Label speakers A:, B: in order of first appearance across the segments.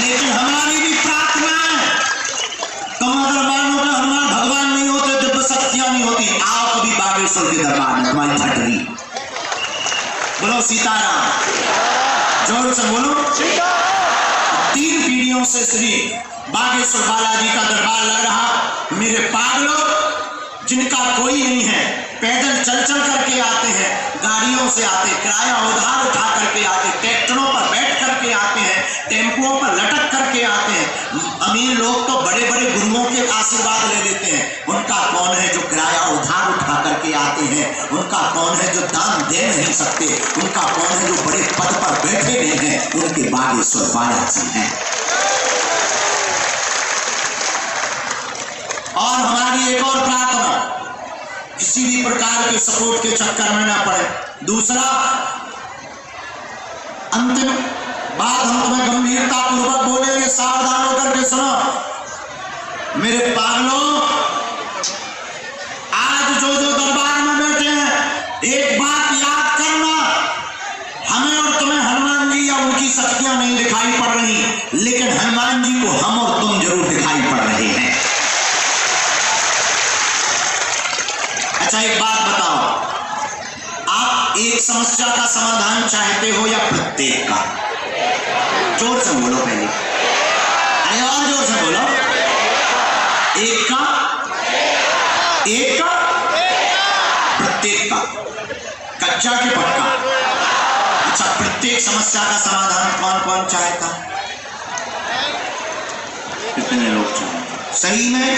A: लेकिन हमारी भी प्रार्थना है, तुम अगर मानोगे हनुमान भगवान नहीं होते, दिव्य शक्तियां नहीं होती, आओ कभी बागेश्वर के दरबार में, तुम्हारी फटरी। बोलो सीताराम, जोर से बोलो। 3 पीढ़ियों से श्री बागेश्वर बालाजी का दरबार लग रहा। मेरे पागलों, जिनका कोई नहीं है, पैदल चल चल करके आते हैं, गाड़ियों से आते, किराया उधार उठा करके आते, ट्रैक्टरों पर बैठ करके आते हैं, टेम्पुओं पर लटक करके आते हैं। अमीर लोग तो बड़े बड़े गुरुओं के आशीर्वाद ले लेते हैं। उनका कौन है जो किराया उधार उठा करके आते हैं? उनका कौन है जो दान दे नहीं सकते? उनका कौन है जो बड़े पद पर बैठे नहीं हैं? उनके बागेश्वर बालाजी हैं। और हमारी एक और प्रार्थना, किसी भी प्रकार के सपोर्ट के चक्कर में ना पड़े। दूसरा, अंतिम बात हम तुम्हें गंभीरता पूर्वक बोलेंगे, सावधान होकर के सुनो। मेरे पागलों, आज जो जो दरबार में बैठे हैं, एक बात याद करना, हमें और तुम्हें हनुमान जी या उनकी शक्तियां नहीं दिखाई पड़ रही, लेकिन हनुमान जी को हम और तुम जरूर दिखाई पड़ रहे हैं। अच्छा, एक बात बताओ, आप एक समस्या का समाधान चाहते हो या प्रत्येक का? जोर से बोलो पहले, अरे और जोर से बोलो। एक का, एक का, प्रत्येक का, कच्चा कि पक्का? अच्छा, प्रत्येक समस्या का समाधान कौन कौन चाहता? कितने लोग चाहते? सही में?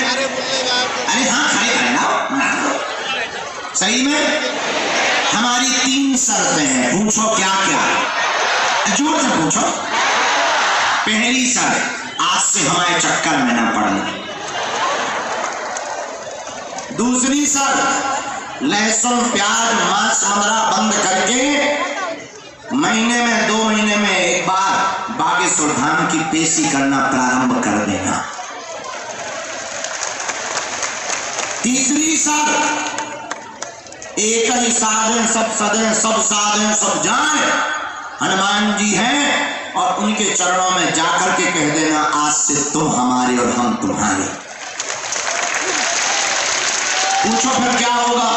A: अरे हाँ, खड़े खड़े ना। सही में? हमारी 3 शर्तें हैं, पूछो क्या क्या? जोर से पूछो। पहली शर्त, आज से हमारे चक्कर में ना पड़ना। दूसरी शर्त, लहसुन प्याज मांस मदिरा बंद करके महीने में 2 महीने में एक बार बागेश्वर धाम की पेशी करना प्रारंभ कर देना। तीसरी शर्त, एक ही साधे सब सदे, सब साधे सब जाए, हनुमान जी हैं और उनके चरणों में जाकर के कह देना, आज से तुम हमारे और हम तुम्हारे। पूछो फिर क्या होगा?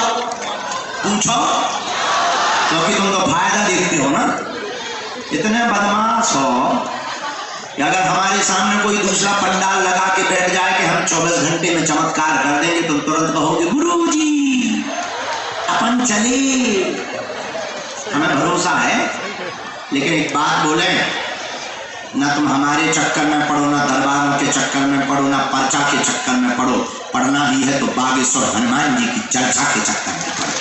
A: पूछो, क्योंकि तुम तो फायदा देखते हो ना। इतने बदमाश हो कि अगर हमारे सामने कोई दूसरा पंडाल लगा के बैठ जाए कि हम 24 घंटे में चमत्कार कर देंगे, तुम तुरंत कहोगे गुरुजी अपन चले। हमें भरोसा है, लेकिन एक बात बोले ना, तुम हमारे चक्कर में पड़ो, ना दरबारों के चक्कर में पड़ो, ना पर्चा के चक्कर में पड़ो। पढ़ना ही है तो बागेश्वर हनुमान जी की चर्चा के चक्कर में पड़ो।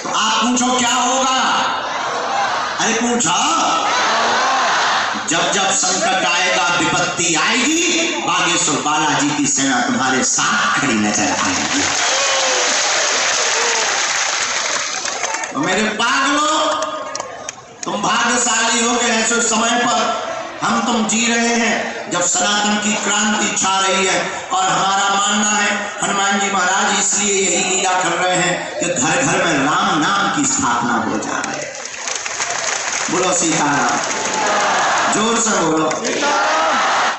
A: तो आप पूछो क्या होगा? अरे पूछो। जब जब संकट आएगा, विपत्ति आएगी, बागेश्वर बालाजी की सेना तुम्हारे साथ खड़ी नजर आएगी। तो मेरे पागलों, तुम भाग्यशाली हो कि ऐसे समय पर हम तुम जी रहे हैं जब सनातन की क्रांति छा रही है। और हमारा मानना है, हनुमान जी महाराज इसलिए यही लीला कर रहे हैं कि घर घर में राम नाम की स्थापना हो जा रही है। बोलो सीताराम, जोर से बोलो।